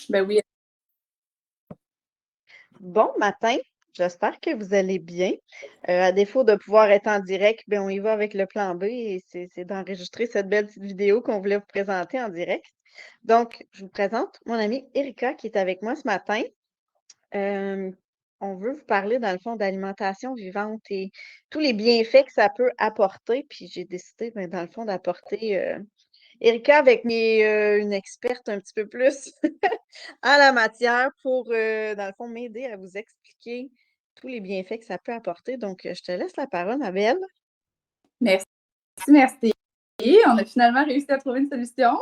Ben oui. Bon matin, j'espère que vous allez bien. À défaut de pouvoir être en direct, ben on y va avec le plan B et c'est d'enregistrer cette belle petite vidéo qu'on voulait vous présenter en direct. Donc, je vous présente mon amie Erika qui est avec moi ce matin. Euh, on veut vous parler dans le fond d'alimentation vivante et tous les bienfaits que ça peut apporter. Puis j'ai décidé, ben, dans le fond, d'apporter Erika avec une experte un petit peu plus en la matière pour, dans le fond, m'aider à vous expliquer tous les bienfaits que ça peut apporter. Donc, je te laisse la parole, ma belle. Merci, merci. On a finalement réussi à trouver une solution.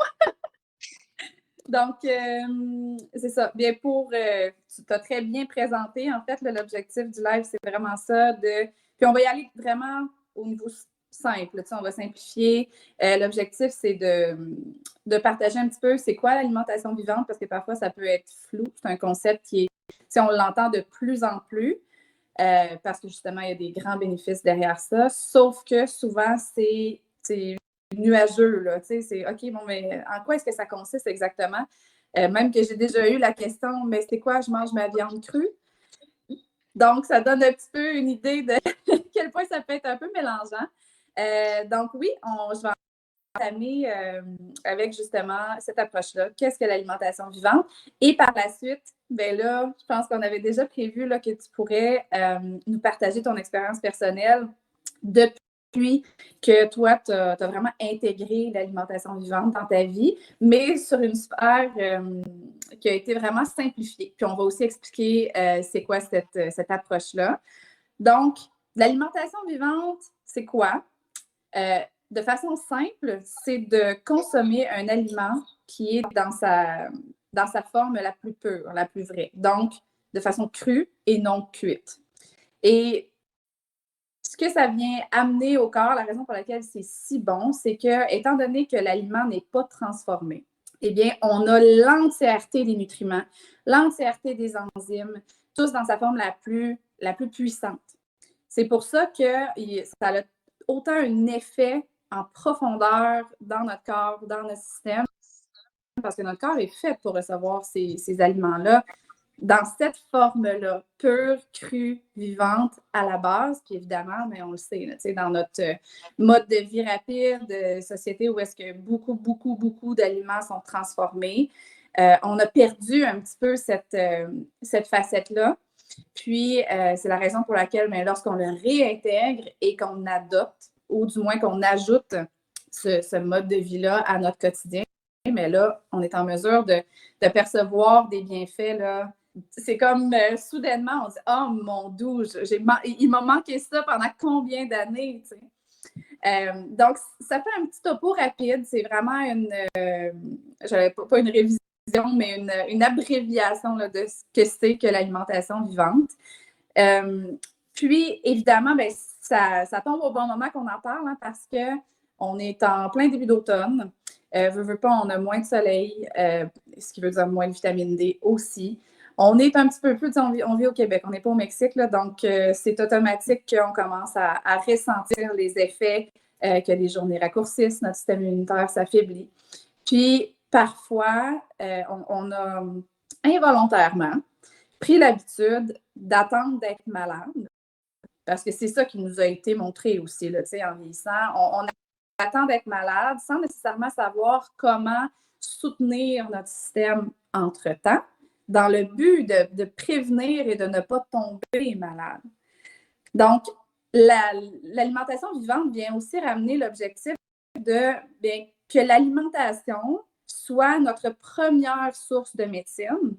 Donc, c'est ça. Bien, tu t'as très bien présenté. En fait, l'objectif du live, c'est vraiment ça. Puis, on va y aller vraiment au niveau simple. On va simplifier. L'objectif, c'est de partager un petit peu c'est quoi l'alimentation vivante, parce que parfois, ça peut être flou. C'est un concept qui est, si on l'entend de plus en plus, parce que justement, il y a des grands bénéfices derrière ça. Sauf que souvent, c'est nuageux, là. Tu sais, c'est OK, bon, mais en quoi est-ce que ça consiste exactement? Même que j'ai déjà eu la question, mais c'est quoi, je mange ma viande crue? Donc, ça donne un petit peu une idée de quel point ça peut être un peu mélangeant. Donc, oui, je vais entamer avec justement cette approche-là. Qu'est-ce que l'alimentation vivante? Et par la suite, ben là, je pense qu'on avait déjà prévu là, que tu pourrais nous partager ton expérience personnelle depuis que toi, tu as vraiment intégré l'alimentation vivante dans ta vie, mais sur une sphère qui a été vraiment simplifiée. Puis on va aussi expliquer c'est quoi cette approche-là. Donc, l'alimentation vivante, c'est quoi? De façon simple, c'est de consommer un aliment qui est dans sa forme la plus pure, la plus vraie. Donc, de façon crue et non cuite. Et ce que ça vient amener au corps, la raison pour laquelle c'est si bon, c'est que, étant donné que l'aliment n'est pas transformé, eh bien, on a l'entièreté des nutriments, l'entièreté des enzymes, tous dans sa forme la plus puissante. C'est pour ça que ça a autant un effet en profondeur dans notre corps, dans notre système, parce que notre corps est fait pour recevoir ces aliments-là dans cette forme-là, pure, crue, vivante à la base. Puis évidemment, mais on le sait, là, dans notre mode de vie rapide, société où est-ce que beaucoup, beaucoup, beaucoup d'aliments sont transformés, on a perdu un petit peu cette facette-là. Puis, c'est la raison pour laquelle, mais lorsqu'on le réintègre et qu'on adopte, ou du moins qu'on ajoute ce mode de vie-là à notre quotidien, mais là, on est en mesure de percevoir des bienfaits. Là. C'est comme soudainement, on dit « Oh mon Dieu, il m'a manqué ça pendant combien d'années? » Donc, ça fait un petit topo rapide. C'est vraiment j'avais pas une révision, mais une abréviation là, de ce que c'est que l'alimentation vivante. Puis, évidemment, ben, ça tombe au bon moment qu'on en parle hein, parce qu'on est en plein début d'automne. Veux pas, on a moins de soleil, ce qui veut dire moins de vitamine D aussi. On est un petit peu plus, on vit au Québec, on n'est pas au Mexique, là, donc c'est automatique qu'on commence à ressentir les effets que les journées raccourcissent, notre système immunitaire s'affaiblit. Puis, parfois, on a involontairement pris l'habitude d'attendre d'être malade, parce que c'est ça qui nous a été montré aussi, là, en vieillissant. On attend d'être malade sans nécessairement savoir comment soutenir notre système entre-temps, dans le but de prévenir et de ne pas tomber malade. Donc, l'alimentation vivante vient aussi ramener l'objectif que l'alimentation soit notre première source de médecine,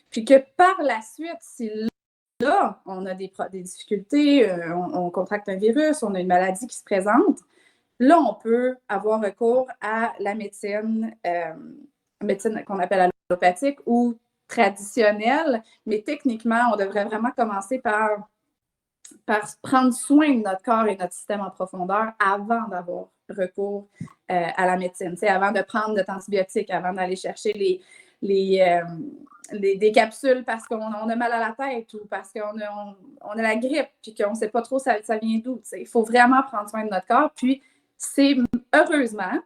puis que par la suite, si là, on a des difficultés, on contracte un virus, on a une maladie qui se présente, là, on peut avoir recours à la médecine qu'on appelle allopathique ou traditionnelle, mais techniquement, on devrait vraiment commencer par prendre soin de notre corps et notre système en profondeur avant d'avoir recours à la médecine. Avant de prendre de antibiotiques, avant d'aller chercher des capsules parce qu'on a mal à la tête ou parce qu'on a la grippe puis qu'on ne sait pas trop ça vient d'où. Il faut vraiment prendre soin de notre corps. Puis, heureusement,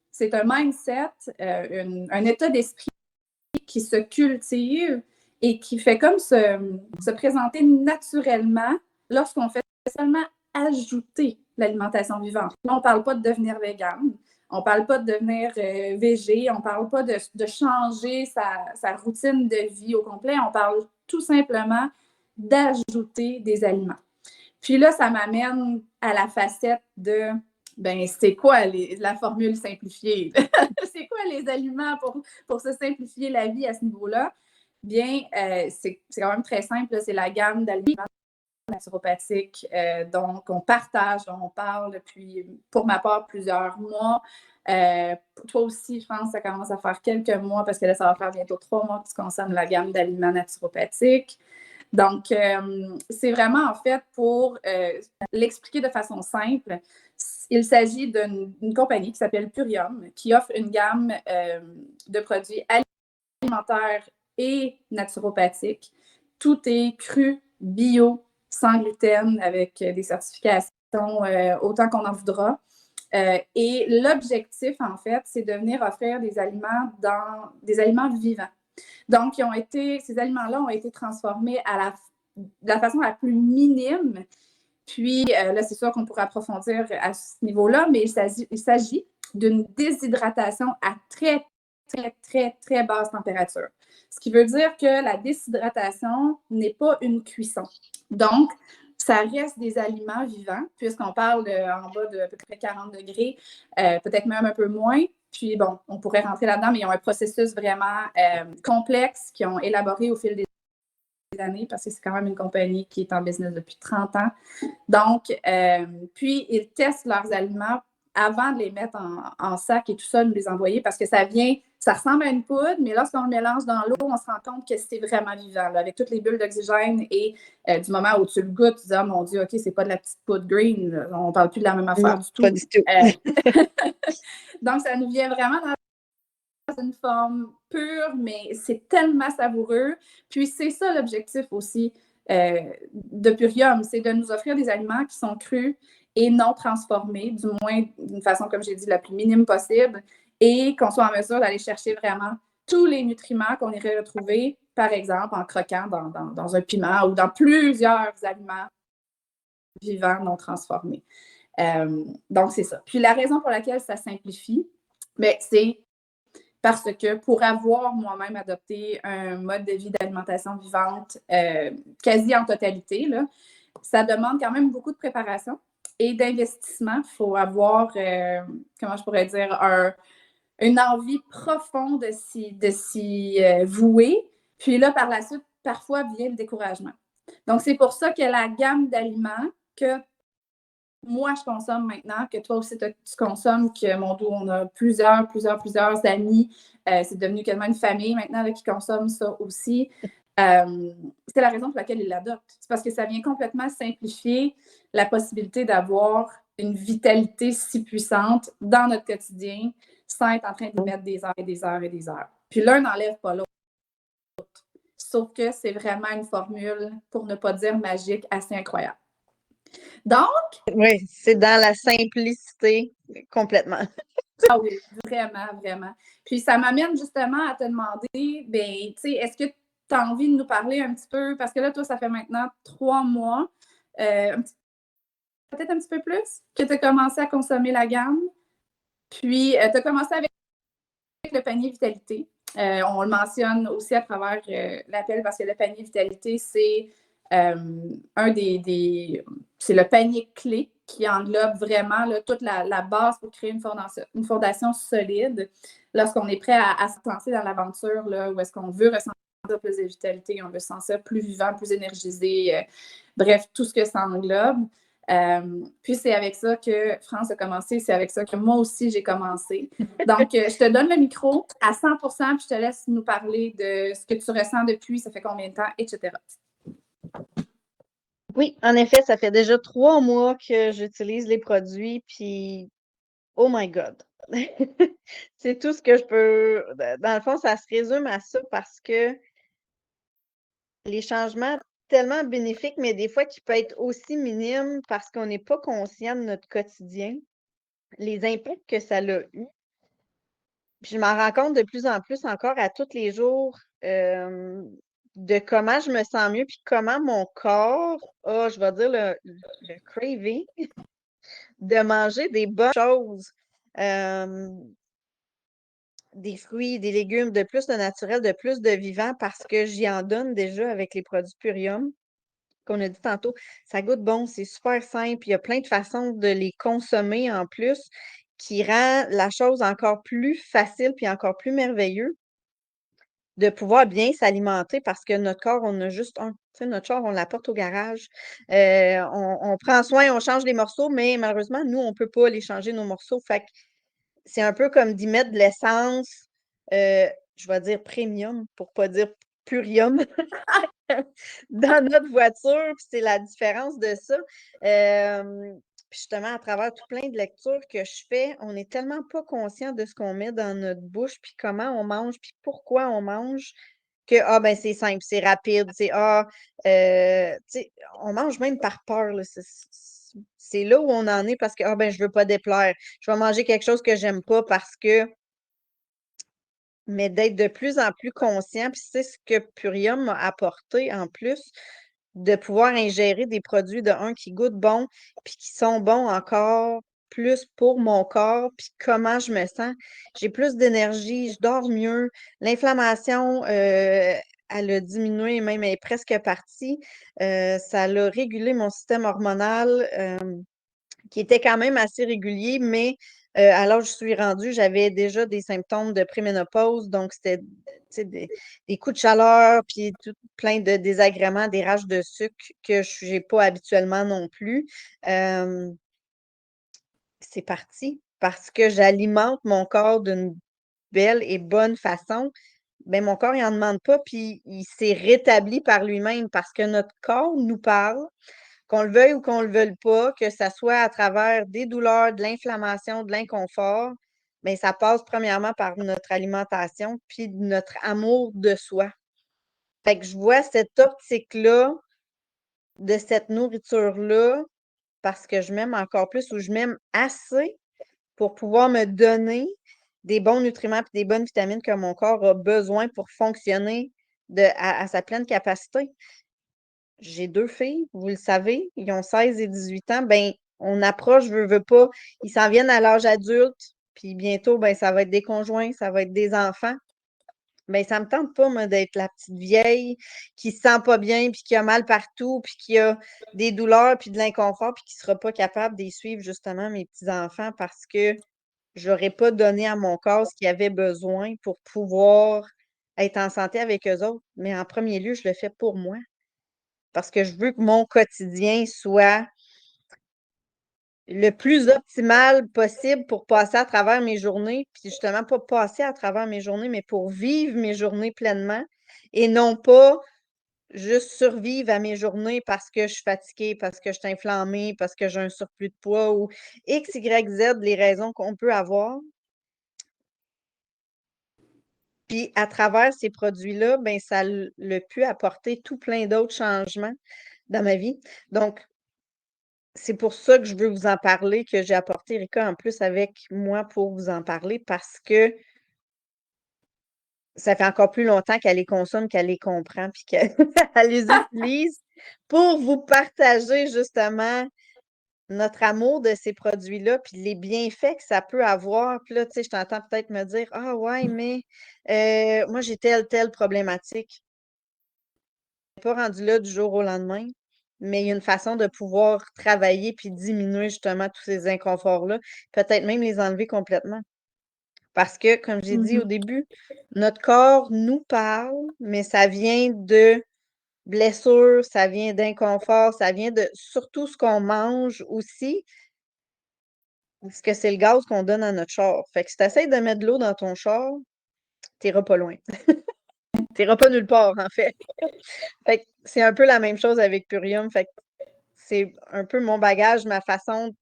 c'est un mindset, un état d'esprit qui se cultive et qui fait comme se présenter naturellement lorsqu'on fait seulement ajouter l'alimentation vivante. Là, on ne parle pas de devenir végane, on ne parle pas de devenir végé, on ne parle pas de changer sa routine de vie au complet, on parle tout simplement d'ajouter des aliments. Puis là, ça m'amène à la facette de, ben, c'est quoi la formule simplifiée? C'est quoi les aliments pour se simplifier la vie à ce niveau-là? Bien, c'est quand même très simple. C'est la gamme d'aliments naturopathiques dont on partage, dont on parle depuis, pour ma part, plusieurs mois. Toi aussi, je pense que ça commence à faire quelques mois parce que là, ça va faire bientôt 3 mois que tu consommes la gamme d'aliments naturopathiques. Donc, c'est vraiment en fait pour l'expliquer de façon simple. Il s'agit d'une compagnie qui s'appelle Purium qui offre une gamme de produits alimentaires et naturopathiques. Tout est cru, bio, sans gluten, avec des certifications autant qu'on en voudra. Et l'objectif, en fait, c'est de venir offrir des aliments vivants. Donc, ces aliments-là ont été transformés de la façon la plus minime. Puis, là, c'est sûr qu'on pourrait approfondir à ce niveau-là, mais il s'agit d'une déshydratation à très, très, très, très basse température. Ce qui veut dire que la déshydratation n'est pas une cuisson. Donc, ça reste des aliments vivants, puisqu'on parle en bas de à peu près 40 degrés, peut-être même un peu moins. Puis, bon, on pourrait rentrer là-dedans, mais ils ont un processus vraiment complexe qu'ils ont élaboré au fil des années, parce que c'est quand même une compagnie qui est en business depuis 30 ans. Donc, puis, ils testent leurs aliments avant de les mettre en sac et tout ça, nous les envoyer, parce que ça ressemble à une poudre, mais lorsqu'on le mélange dans l'eau, on se rend compte que c'est vraiment vivant, là, avec toutes les bulles d'oxygène et du moment où tu le goûtes, tu dis « Ah mon Dieu, OK, c'est pas de la petite poudre green, là. On ne parle plus de la même affaire du tout. » Pas du tout. Donc, ça nous vient vraiment dans une forme pure, mais c'est tellement savoureux. Puis, c'est ça l'objectif aussi de Purium, c'est de nous offrir des aliments qui sont crus et non transformés, du moins d'une façon, comme j'ai dit, la plus minime possible, et qu'on soit en mesure d'aller chercher vraiment tous les nutriments qu'on irait retrouver, par exemple, en croquant dans un piment ou dans plusieurs aliments vivants non transformés. Donc, c'est ça. Puis, la raison pour laquelle ça simplifie, bien, c'est parce que pour avoir moi-même adopté un mode de vie d'alimentation vivante quasi en totalité, là, ça demande quand même beaucoup de préparation et d'investissement. Il faut avoir, comment je pourrais dire, une envie profonde de s'y vouer. Puis là, par la suite, parfois vient le découragement. Donc, c'est pour ça que la gamme d'aliments que moi, je consomme maintenant, que toi aussi, tu consommes, que mon dos, on a plusieurs amis. C'est devenu quasiment une famille maintenant là, qui consomme ça aussi. C'est la raison pour laquelle ils l'adoptent. C'est parce que ça vient complètement simplifier la possibilité d'avoir une vitalité si puissante dans notre quotidien sans être en train de mettre des heures et des heures et des heures. Puis l'un n'enlève pas l'autre. Sauf que c'est vraiment une formule, pour ne pas dire magique, assez incroyable. Donc, oui, c'est dans la simplicité complètement. Ah oui, vraiment, vraiment. Puis ça m'amène justement à te demander, ben, tu sais, est-ce que tu as envie de nous parler un petit peu, parce que là, toi, ça fait maintenant 3 mois, peut-être un petit peu plus, que tu as commencé à consommer la gamme. Puis, tu as commencé avec le panier Vitalité. On le mentionne aussi à travers l'appel parce que le panier Vitalité, c'est c'est le panier clé qui englobe vraiment là, toute la base pour créer une fondation solide lorsqu'on est prêt à se lancer dans l'aventure, où est-ce qu'on veut ressentir plus de vitalité, on veut se sentir plus vivant, plus énergisé, bref, tout ce que ça englobe. Puis c'est avec ça que France a commencé, c'est avec ça que moi aussi j'ai commencé. Donc, je te donne le micro à 100%, puis je te laisse nous parler de ce que tu ressens depuis, ça fait combien de temps, etc. Oui, en effet, ça fait déjà 3 mois que j'utilise les produits, puis oh my God! C'est tout ce que je peux. Dans le fond, ça se résume à ça parce que les changements tellement bénéfiques, mais des fois qui peuvent être aussi minimes parce qu'on n'est pas conscient de notre quotidien, les impacts que ça a eu, Puis je m'en rends compte de plus en plus encore à tous les jours de comment je me sens mieux, puis comment mon corps a, je vais dire, le craving de manger des bonnes choses. Euh, des fruits, des légumes, de plus de naturel, de plus de vivant, parce que j'y en donne déjà avec les produits Purium. Qu'on a dit tantôt, ça goûte bon, c'est super simple. Il y a plein de façons de les consommer en plus qui rend la chose encore plus facile puis encore plus merveilleux de pouvoir bien s'alimenter parce que notre corps, on a juste un. Tu sais, notre char, on l'apporte au garage. On prend soin, on change les morceaux, mais malheureusement, nous, on ne peut pas les changer, nos morceaux. Fait que c'est un peu comme d'y mettre de l'essence, je vais dire premium pour pas dire purium, dans notre voiture. Puis c'est la différence de ça. Puis justement, à travers tout plein de lectures que je fais, on n'est tellement pas conscient de ce qu'on met dans notre bouche, puis comment on mange, puis pourquoi on mange, que ben c'est simple, c'est rapide, tu sais, on mange même par peur, là. C'est là où on en est parce que ben je veux pas déplaire. Je vais manger quelque chose que j'aime pas parce que mais d'être de plus en plus conscient, puis c'est ce que Purium m'a apporté en plus, de pouvoir ingérer des produits de un qui goûtent bon, puis qui sont bons encore plus pour mon corps, puis comment je me sens. J'ai plus d'énergie, je dors mieux, l'inflammation, elle a diminué, même elle est presque partie. Ça a régulé mon système hormonal, qui était quand même assez régulier, mais à l'âge où je suis rendue, j'avais déjà des symptômes de préménopause, donc c'était tu sais, des coups de chaleur, puis tout plein de désagréments, des rages de sucre que je n'ai pas habituellement non plus. Euh, c'est parti parce que j'alimente mon corps d'une belle et bonne façon. Ben, mon corps, il n'en demande pas, puis il s'est rétabli par lui-même parce que notre corps nous parle, qu'on le veuille ou qu'on le veuille pas, que ça soit à travers des douleurs, de l'inflammation, de l'inconfort, mais ça passe premièrement par notre alimentation puis notre amour de soi. Fait que je vois cette optique-là de cette nourriture-là parce que je m'aime encore plus ou je m'aime assez pour pouvoir me donner des bons nutriments et des bonnes vitamines que mon corps a besoin pour fonctionner à sa pleine capacité. J'ai 2 filles, vous le savez, ils ont 16 et 18 ans. Ben, on approche, veux pas. Ils s'en viennent à l'âge adulte, puis bientôt, ben, ça va être des conjoints, ça va être des enfants. Ben, ça me tente pas, moi, d'être la petite vieille qui se sent pas bien, puis qui a mal partout, puis qui a des douleurs, puis de l'inconfort, puis qui sera pas capable d'y suivre, justement, mes petits-enfants parce que j'aurais pas donné à mon corps ce qu'il avait besoin pour pouvoir être en santé avec eux autres. Mais en premier lieu, je le fais pour moi parce que je veux que mon quotidien soit le plus optimal possible pour passer à travers mes journées, puis justement pas passer à travers mes journées, mais pour vivre mes journées pleinement et non pas juste survivre à mes journées parce que je suis fatiguée, parce que je suis inflammée, parce que j'ai un surplus de poids ou X, Y, Z, les raisons qu'on peut avoir. Puis à travers ces produits-là, ben ça a pu apporter tout plein d'autres changements dans ma vie. Donc, c'est pour ça que je veux vous en parler, que j'ai apporté Erika en plus avec moi pour vous en parler parce que ça fait encore plus longtemps qu'elle les consomme, qu'elle les comprend, puis qu'elle elle les utilise pour vous partager justement notre amour de ces produits-là, puis les bienfaits que ça peut avoir. Puis là, tu sais, je t'entends peut-être me dire, ah ouais, mais moi, j'ai telle problématique. Je suis pas rendu là du jour au lendemain, mais il y a une façon de pouvoir travailler puis diminuer justement tous ces inconforts-là, peut-être même les enlever complètement. Parce que, comme j'ai dit au Mhm. début, notre corps nous parle, mais ça vient de blessures, ça vient d'inconfort, ça vient de surtout ce qu'on mange aussi, parce que c'est le gaz qu'on donne à notre char. Fait que si tu essaies de mettre de l'eau dans ton char, t'iras pas loin. T'iras pas nulle part, en fait. Fait que c'est un peu la même chose avec Purium. Fait que c'est un peu mon bagage, ma façon,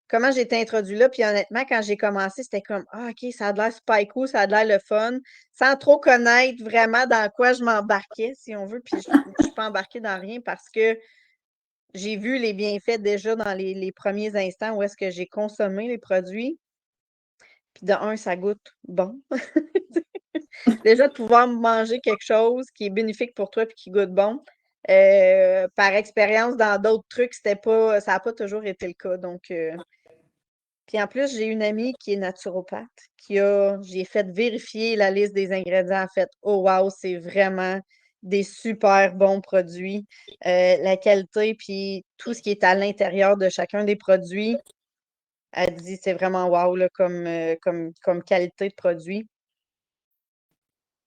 comment j'ai été introduit là. Puis honnêtement, quand j'ai commencé, c'était comme, ah, OK, ça a l'air super cool, ça a l'air le fun, sans trop connaître vraiment dans quoi je m'embarquais, si on veut. Puis je suis pas embarquée dans rien parce que j'ai vu les bienfaits déjà dans les premiers instants où est-ce que j'ai consommé les produits. Puis de un, ça goûte bon. Déjà, de pouvoir manger quelque chose qui est bénéfique pour toi puis qui goûte bon. Par expérience, dans d'autres trucs, ça n'a pas toujours été le cas. Donc, puis en plus, j'ai une amie qui est naturopathe, j'ai fait vérifier la liste des ingrédients, en fait, oh wow, c'est vraiment des super bons produits. La qualité, puis tout ce qui est à l'intérieur de chacun des produits, elle dit c'est vraiment wow là, comme qualité de produit.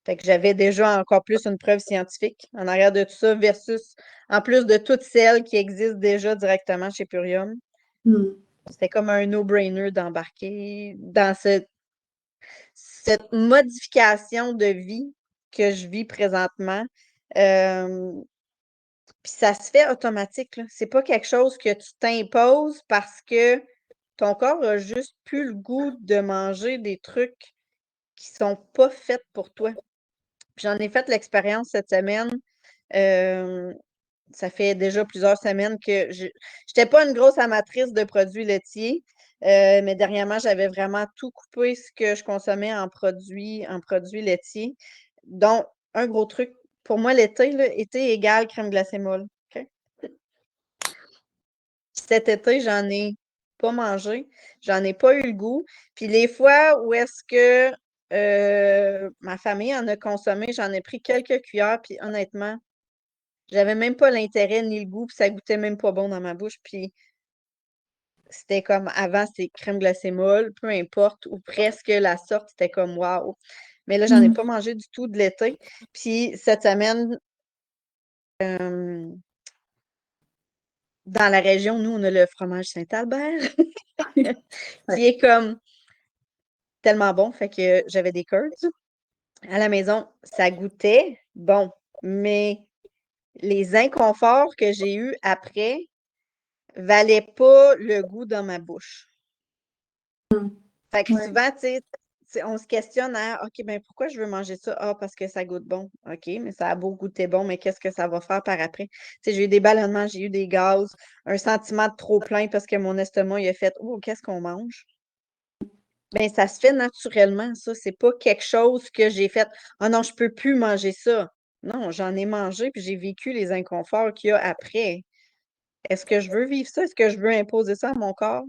Fait que j'avais déjà encore plus une preuve scientifique en arrière de tout ça versus, en plus de toutes celles qui existent déjà directement chez Purium. C'était comme un no-brainer d'embarquer dans cette modification de vie que je vis présentement. Puis ça se fait automatique, là. C'est pas quelque chose que tu t'imposes parce que ton corps a juste plus le goût de manger des trucs qui sont pas faits pour toi. Puis j'en ai fait l'expérience cette semaine. Ça fait déjà plusieurs semaines que je n'étais pas une grosse amatrice de produits laitiers, mais dernièrement, j'avais vraiment tout coupé ce que je consommais en produits laitiers. Donc, un gros truc, pour moi, l'été, là, été égale crème glacée molle. OK? Cet été, j'en ai pas mangé, j'en ai pas eu le goût. Puis les fois où est-ce que ma famille en a consommé, j'en ai pris quelques cuillères, puis honnêtement, j'avais même pas l'intérêt ni le goût, puis ça goûtait même pas bon dans ma bouche. Puis c'était comme avant, c'était crème glacée molle, peu importe, ou presque la sorte, c'était comme waouh. Mais là, j'en ai pas mangé du tout de l'été. Puis cette semaine, dans la région, nous, on a le fromage Saint-Albert, qui est comme tellement bon. Fait que j'avais des curds à la maison. Ça goûtait bon, mais les inconforts que j'ai eus après valaient pas le goût dans ma bouche. Fait que Ouais. souvent, tu sais, on se questionne à OK, ben pourquoi je veux manger ça? Ah, parce que ça goûte bon. OK, mais ça a beau goûter bon, mais qu'est-ce que ça va faire par après? Tu sais, j'ai eu des ballonnements, j'ai eu des gaz, un sentiment de trop plein parce que mon estomac, il a fait Oh, qu'est-ce qu'on mange? Ben, ça se fait naturellement, ça. C'est pas quelque chose que j'ai fait Ah non, je peux plus manger ça. Non, j'en ai mangé, puis j'ai vécu les inconforts qu'il y a après. Est-ce que je veux vivre ça? Est-ce que je veux imposer ça à mon corps?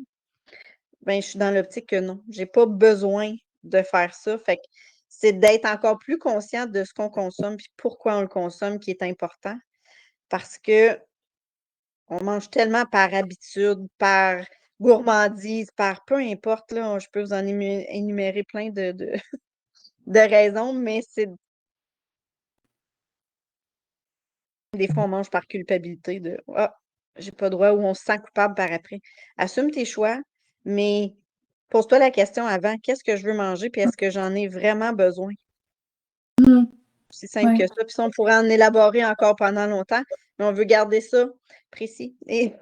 Ben, je suis dans l'optique que non. J'ai pas besoin de faire ça. Fait que c'est d'être encore plus conscient de ce qu'on consomme puis pourquoi on le consomme qui est important. Parce que on mange tellement par habitude, par gourmandise, par peu importe, là, je peux vous en énumérer plein de raisons, mais c'est des fois on mange par culpabilité de Ah, j'ai pas droit ou on se sent coupable par après. Assume tes choix, mais pose-toi la question avant, qu'est-ce que je veux manger, puis est-ce que j'en ai vraiment besoin? C'est simple que Ouais. ça. Puis ça, on pourrait en élaborer encore pendant longtemps, mais on veut garder ça précis et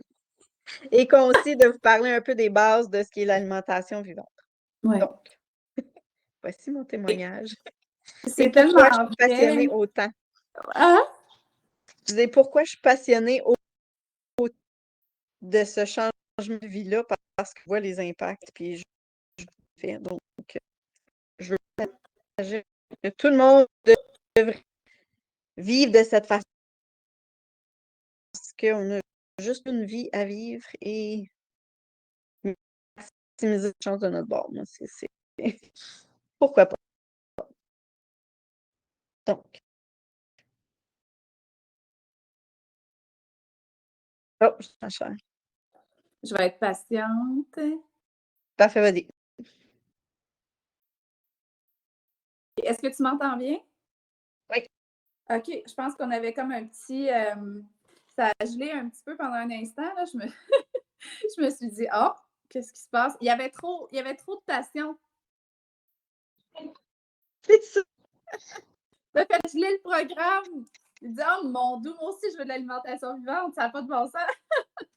concis de vous parler un peu des bases de ce qui est l'alimentation vivante. Ouais. Donc, voici mon témoignage. Et C'est pourquoi je tellement suis vrai. passionnée autant. Ah, Je disais pourquoi je suis passionnée de ce changement de vie-là parce que je vois les impacts, puis je le fais. Donc, je veux partager que tout le monde devrait vivre de cette façon parce qu'on a juste une vie à vivre et maximiser les chances de notre bord. Moi, pourquoi pas. Donc, oh, je suis en chair. je vais être patiente. Parfait, vas-y. Est-ce que tu m'entends bien? Oui. OK, je pense qu'on avait comme un petit. Ça a gelé un petit peu pendant un instant. Là. Je me suis dit, oh, qu'est-ce qui se passe? Il y avait trop de passion. C'est ça. Ça fait geler le programme. Je dis, oh mon Dieu, moi aussi, je veux de l'alimentation vivante. Ça n'a pas de bon sens.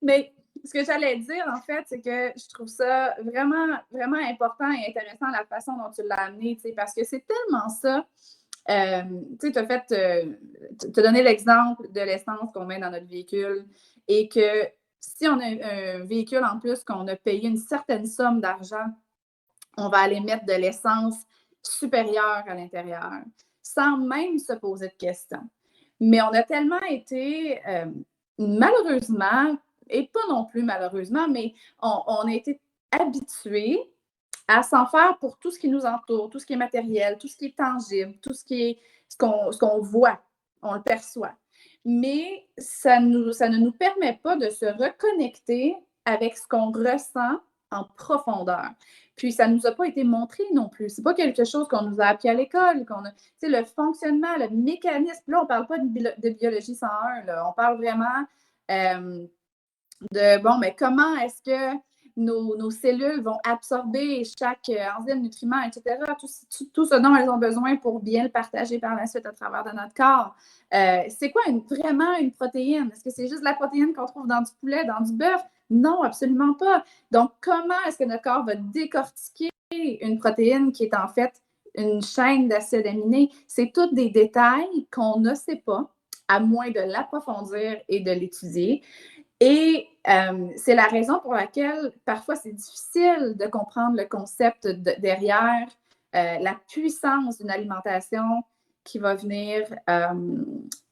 Mais ce que j'allais dire, en fait, c'est que je trouve ça vraiment, vraiment important et intéressant la façon dont tu l'as amené, parce que c'est tellement ça. Tu as donné l'exemple de l'essence qu'on met dans notre véhicule et que si on a un véhicule en plus qu'on a payé une certaine somme d'argent on va aller mettre de l'essence supérieure à l'intérieur, sans même se poser de questions. Mais on a tellement été, malheureusement, et pas non plus malheureusement, mais on a été habitués à s'en faire pour tout ce qui nous entoure, tout ce qui est matériel, tout ce qui est tangible, tout ce qui est ce qu'on voit, on le perçoit. Mais ça ne nous permet pas de se reconnecter avec ce qu'on ressent en profondeur. Puis ça ne nous a pas été montré non plus. C'est pas quelque chose qu'on nous a appris à l'école, le fonctionnement, le mécanisme. Là, on ne parle pas de biologie 101, là. On parle vraiment mais comment est-ce que nos cellules vont absorber chaque enzyme, nutriment, etc., tout ce dont elles ont besoin pour bien le partager par la suite à travers de notre corps. C'est quoi vraiment une protéine? Est-ce que c'est juste la protéine qu'on trouve dans du poulet, dans du bœuf? Non, absolument pas. Donc, comment est-ce que notre corps va décortiquer une protéine qui est en fait une chaîne d'acides aminés? C'est tous des détails qu'on ne sait pas, à moins de l'approfondir et de l'étudier. Et c'est la raison pour laquelle parfois c'est difficile de comprendre le concept derrière la puissance d'une alimentation qui va venir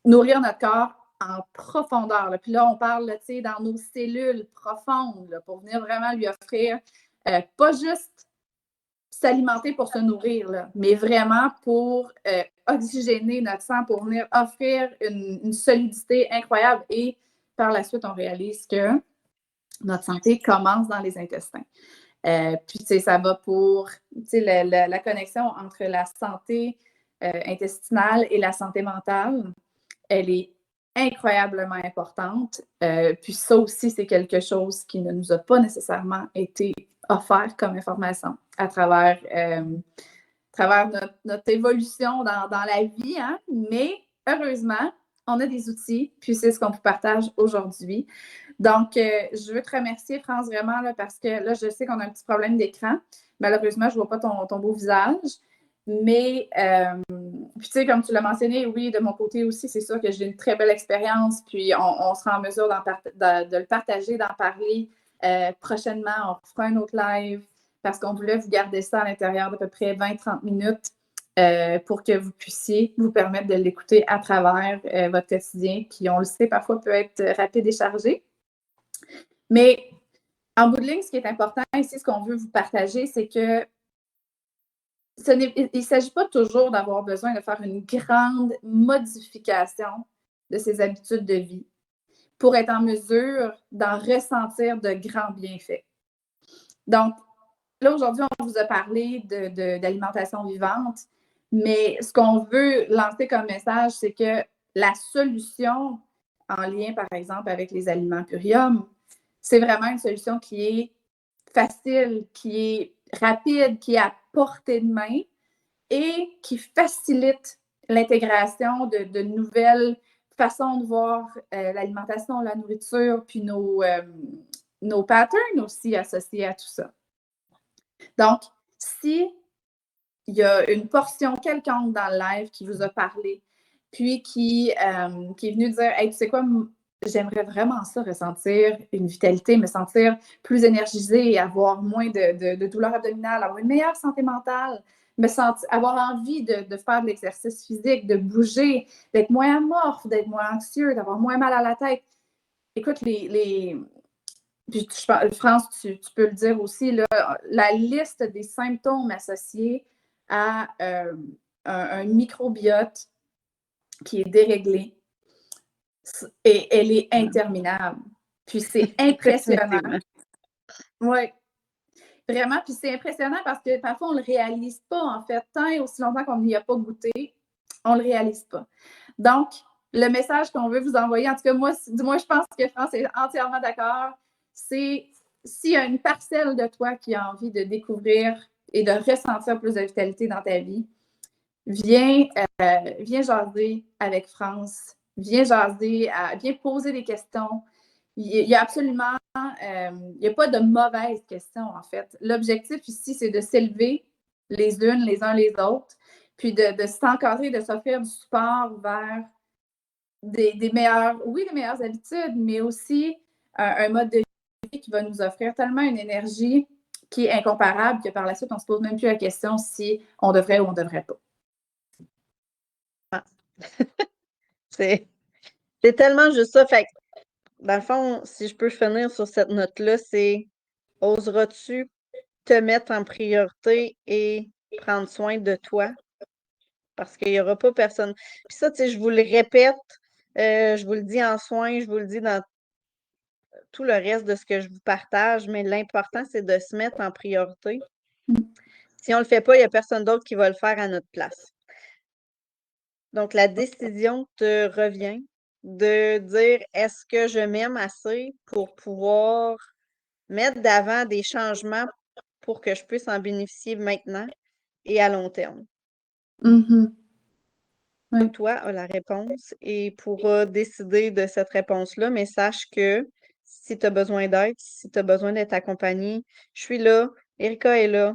nourrir notre corps en profondeur. Là. Puis là, on parle dans nos cellules profondes là, pour venir vraiment lui offrir pas juste s'alimenter pour se nourrir, là, mais vraiment pour oxygéner notre sang, pour venir offrir une solidité incroyable. Et par la suite, on réalise que notre santé commence dans les intestins. Puis, ça va pour la connexion entre la santé intestinale et la santé mentale. Elle est incroyablement importante. Puis ça aussi, c'est quelque chose qui ne nous a pas nécessairement été offert comme information à travers notre évolution dans la vie. Hein? Mais heureusement, on a des outils, puis c'est ce qu'on vous partage aujourd'hui. Donc, je veux te remercier, France, vraiment, là, parce que là, je sais qu'on a un petit problème d'écran. Malheureusement, je ne vois pas ton beau visage. Mais, puis tu sais, comme tu l'as mentionné, oui, de mon côté aussi, c'est sûr que j'ai une très belle expérience, puis on sera en mesure de le partager, d'en parler prochainement. On fera un autre live parce qu'on voulait vous garder ça à l'intérieur d'à peu près 20-30 minutes pour que vous puissiez vous permettre de l'écouter à travers votre quotidien, qui, on le sait, parfois peut être rapide et chargé. Mais en bout de ligne, ce qui est important ici, ce qu'on veut vous partager, c'est que il ne s'agit pas toujours d'avoir besoin de faire une grande modification de ses habitudes de vie pour être en mesure d'en ressentir de grands bienfaits. Donc, là, aujourd'hui, on vous a parlé d'alimentation vivante, mais ce qu'on veut lancer comme message, c'est que la solution en lien, par exemple, avec les aliments Purium, c'est vraiment une solution qui est facile, qui est rapide, qui est à portée de main et qui facilite l'intégration de nouvelles façons de voir l'alimentation, la nourriture, puis nos patterns aussi associés à tout ça. Donc, si il y a une portion quelconque dans le live qui vous a parlé, puis qui est venu dire « Hey, tu sais quoi, j'aimerais vraiment ça, ressentir une vitalité, me sentir plus énergisée, avoir moins de douleurs abdominales, avoir une meilleure santé mentale, avoir envie de faire de l'exercice physique, de bouger, d'être moins amorphe, d'être moins anxieux, d'avoir moins mal à la tête. » Écoute, puis, France, tu peux le dire aussi, là, la liste des symptômes associés à un microbiote qui est déréglé, et elle est interminable. Puis c'est impressionnant. Oui, vraiment. Puis c'est impressionnant parce que parfois, on ne le réalise pas, en fait. Tant et aussi longtemps qu'on n'y a pas goûté, on ne le réalise pas. Donc, le message qu'on veut vous envoyer, en tout cas, moi, je pense que France est entièrement d'accord, c'est s'il y a une parcelle de toi qui a envie de découvrir et de ressentir plus de vitalité dans ta vie, viens jaser avec France, viens jaser, viens poser des questions. Il n'y a absolument, il n'y a pas de mauvaises questions, en fait. L'objectif ici, c'est de s'élever les uns les autres, puis de s'encadrer, de s'offrir du support vers des meilleures habitudes, mais aussi un mode de vie qui va nous offrir tellement une énergie qui est incomparable, que par la suite, on ne se pose même plus la question si on devrait ou on ne devrait pas. C'est tellement juste ça. Fait que, dans le fond, si je peux finir sur cette note-là, c'est oseras-tu te mettre en priorité et prendre soin de toi? Parce qu'il n'y aura pas personne. Puis ça, tu sais, je vous le répète, je vous le dis en soins, je vous le dis dans tout le reste de ce que je vous partage, mais l'important, c'est de se mettre en priorité. Si on ne le fait pas, il n'y a personne d'autre qui va le faire à notre place. Donc, la décision te revient de dire est-ce que je m'aime assez pour pouvoir mettre d'avant des changements pour que je puisse en bénéficier maintenant et à long terme. Mm-hmm. Oui. Toi as la réponse et pourras décider de cette réponse-là, mais sache que si tu as besoin d'aide, si tu as besoin d'être accompagné, je suis là, Erika est là.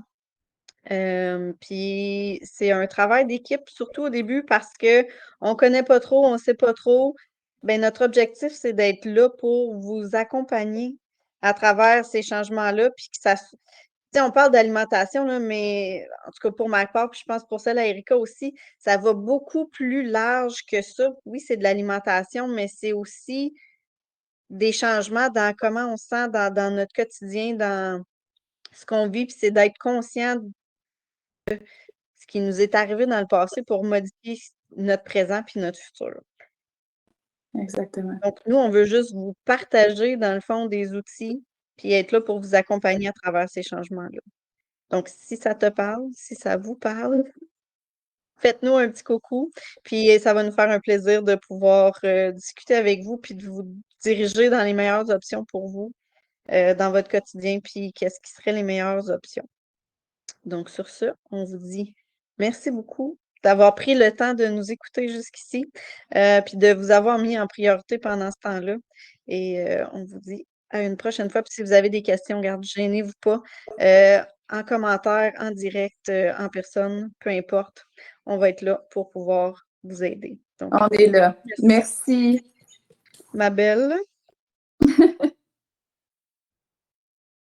Puis c'est un travail d'équipe, surtout au début, parce que on connaît pas trop, on sait pas trop. Ben, notre objectif, c'est d'être là pour vous accompagner à travers ces changements-là, puis que ça. Tu sais, on parle d'alimentation, là, mais en tout cas pour ma part, puis je pense pour celle à Erika aussi, ça va beaucoup plus large que ça. Oui, c'est de l'alimentation, mais c'est aussi des changements dans comment on se sent dans notre quotidien, dans ce qu'on vit, puis c'est d'être conscient ce qui nous est arrivé dans le passé pour modifier notre présent puis notre futur. Exactement. Donc, nous, on veut juste vous partager, dans le fond, des outils puis être là pour vous accompagner à travers ces changements-là. Donc, si ça te parle, si ça vous parle, faites-nous un petit coucou, puis ça va nous faire un plaisir de pouvoir discuter avec vous puis de vous diriger dans les meilleures options pour vous dans votre quotidien, puis qu'est-ce qui serait les meilleures options. Donc, sur ce, on vous dit merci beaucoup d'avoir pris le temps de nous écouter jusqu'ici, puis de vous avoir mis en priorité pendant ce temps-là. Et on vous dit à une prochaine fois. Puis si vous avez des questions, gênez-vous pas. En commentaire, en direct, en personne, peu importe. On va être là pour pouvoir vous aider. Donc, on est là. Merci. Ma belle.